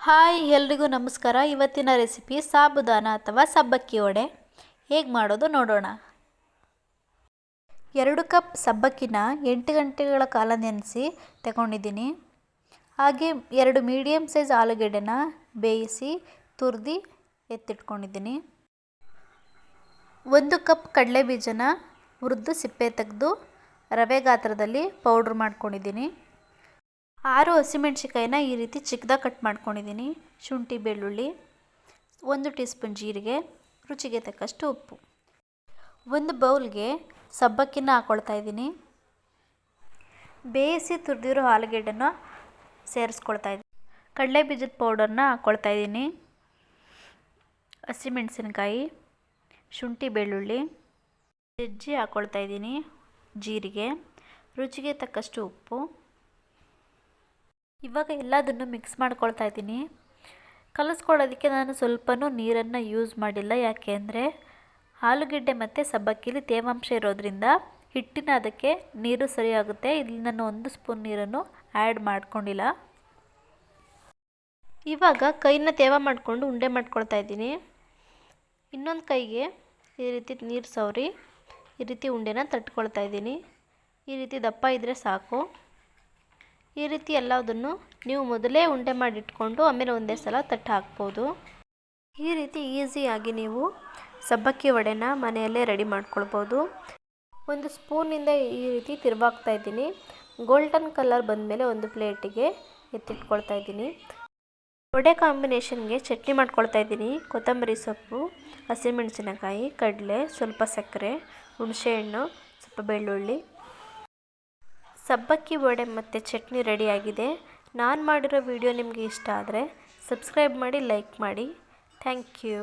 Hi ಎಲ್ರಿಗೂ ನಮಸ್ಕಾರ. ಇವತ್ತಿನ ರೆಸಿಪಿ ಸಾಬುದಾನ ಅಥವಾ ಸಬ್ಬಕ್ಕಿ ವಡೆ ಹೇಗೆ ಮಾಡೋದು ನೋಡೋಣ. 2 ಕಪ್ ಸಬ್ಬಕ್ಕಿನ 8 ಗಂಟೆಗಳ ಕಾಲ ನೆನೆಸಿ ತಗೊಂಡಿದ್ದೀನಿ. ಹಾಗೆ 2 ಮೀಡಿಯಮ್ ಸೈಜ್ ಆಲೂಗೆಡ್ಡೆನ ಬೇಯಿಸಿ ತುರಿದು ಎತ್ತಿಟ್ಕೊಂಡಿದ್ದೀನಿ. 1 ಕಪ್ ಕಡಲೆ ಬೀಜನ ಹುರಿದು ಸಿಪ್ಪೆ ತೆಗೆದು ರವೆ ಗಾತ್ರದಲ್ಲಿ ಪೌಡ್ರ್ ಮಾಡ್ಕೊಂಡಿದ್ದೀನಿ. 6 ಹಸಿಮೆಣಸಿಕಾಯಿನ ಈ ರೀತಿ ಚಿಕ್ಕದಾಗಿ ಕಟ್ ಮಾಡ್ಕೊಂಡಿದ್ದೀನಿ. ಶುಂಠಿ ಬೆಳ್ಳುಳ್ಳಿ, 1 ಟೀ ಸ್ಪೂನ್ ಜೀರಿಗೆ, ರುಚಿಗೆ ತಕ್ಕಷ್ಟು ಉಪ್ಪು. ಒಂದು ಬೌಲ್ಗೆ ಸಬ್ಬಕ್ಕಿನ ಹಾಕ್ಕೊಳ್ತಾ ಇದ್ದೀನಿ. ಬೇಯಿಸಿ ತುರಿದಿರೋ ಆಲೂಗೆಡ್ಡೆನ ಸೇರಿಸ್ಕೊಳ್ತಾ ಇದ್ದೀನಿ. ಕಡಲೆ ಬೀಜದ ಪೌಡರ್ನ ಹಾಕ್ಕೊಳ್ತಾ ಇದ್ದೀನಿ. ಹಸಿಮೆಣಸಿನಕಾಯಿ, ಶುಂಠಿ ಬೆಳ್ಳುಳ್ಳಿ, ಜಜ್ಜಿ ಹಾಕ್ಕೊಳ್ತಾ ಇದ್ದೀನಿ. ಜೀರಿಗೆ, ರುಚಿಗೆ ತಕ್ಕಷ್ಟು ಉಪ್ಪು. ಇವಾಗ ಎಲ್ಲದನ್ನು ಮಿಕ್ಸ್ ಮಾಡ್ಕೊಳ್ತಾ ಇದ್ದೀನಿ. ಕಲಿಸ್ಕೊಳ್ಳೋದಕ್ಕೆ ನಾನು ಸ್ವಲ್ಪನೂ ನೀರನ್ನು ಯೂಸ್ ಮಾಡಿಲ್ಲ. ಯಾಕೆ ಅಂದರೆ ಆಲೂಗೆಡ್ಡೆ ಮತ್ತು ಸಬ್ಬಕ್ಕಿಲಿ ತೇವಾಂಶ ಇರೋದ್ರಿಂದ ಹಿಟ್ಟಿನ ಅದಕ್ಕೆ ನೀರು ಸರಿಯಾಗುತ್ತೆ. ಇಲ್ಲಿ ನಾನು 1 ಸ್ಪೂನ್ ನೀರನ್ನು ಆ್ಯಡ್ ಮಾಡ್ಕೊಂಡಿಲ್ಲ. ಇವಾಗ ಕೈನ ತೇವ ಮಾಡಿಕೊಂಡು ಉಂಡೆ ಮಾಡ್ಕೊಳ್ತಾ ಇದ್ದೀನಿ. ಇನ್ನೊಂದು ಕೈಗೆ ಈ ರೀತಿ ನೀರು ಸವರಿ ಈ ರೀತಿ ಉಂಡೆನ ತಟ್ಕೊಳ್ತಾ ಇದ್ದೀನಿ. ಈ ರೀತಿ ದಪ್ಪ ಇದ್ದರೆ ಸಾಕು. ಈ ರೀತಿ ಎಲ್ಲದನ್ನು ನೀವು ಮೊದಲೇ ಉಂಡೆ ಮಾಡಿಟ್ಕೊಂಡು ಆಮೇಲೆ ಒಂದೇ ಸಲ ತಟ್ಟು ಹಾಕ್ಬೋದು. ಈ ರೀತಿ ಈಸಿಯಾಗಿ ನೀವು ಸಬ್ಬಕ್ಕಿ ವಡೆನ ಮನೆಯಲ್ಲೇ ರೆಡಿ ಮಾಡ್ಕೊಳ್ಬೋದು. 1 ಸ್ಪೂನಿಂದ ಈ ರೀತಿ ತಿರುವಾಗ್ತಾ ಇದ್ದೀನಿ. ಗೋಲ್ಡನ್ ಕಲರ್ ಬಂದಮೇಲೆ ಒಂದು ಪ್ಲೇಟಿಗೆ ಎತ್ತಿಟ್ಕೊಳ್ತಾ ಇದ್ದೀನಿ. ವಡೆ ಕಾಂಬಿನೇಷನ್ಗೆ ಚಟ್ನಿ ಮಾಡ್ಕೊಳ್ತಾ ಇದ್ದೀನಿ. ಕೊತ್ತಂಬರಿ ಸೊಪ್ಪು, ಹಸಿಮೆಣಸಿನಕಾಯಿ, ಕಡಲೆ, ಸ್ವಲ್ಪ ಸಕ್ಕರೆ, ಹುಣಸೆಹಣ್ಣು, ಸ್ವಲ್ಪ ಬೆಳ್ಳುಳ್ಳಿ. ಸಬ್ಬಕ್ಕಿ ವಡೆ ಮತ್ತು ಚಟ್ನಿ ರೆಡಿಯಾಗಿದೆ. ನಾನು ಮಾಡಿರೋ ವಿಡಿಯೋ ನಿಮಗೆ ಇಷ್ಟ ಆದರೆ ಸಬ್ಸ್ಕ್ರೈಬ್ ಮಾಡಿ, ಲೈಕ್ ಮಾಡಿ. Thank you.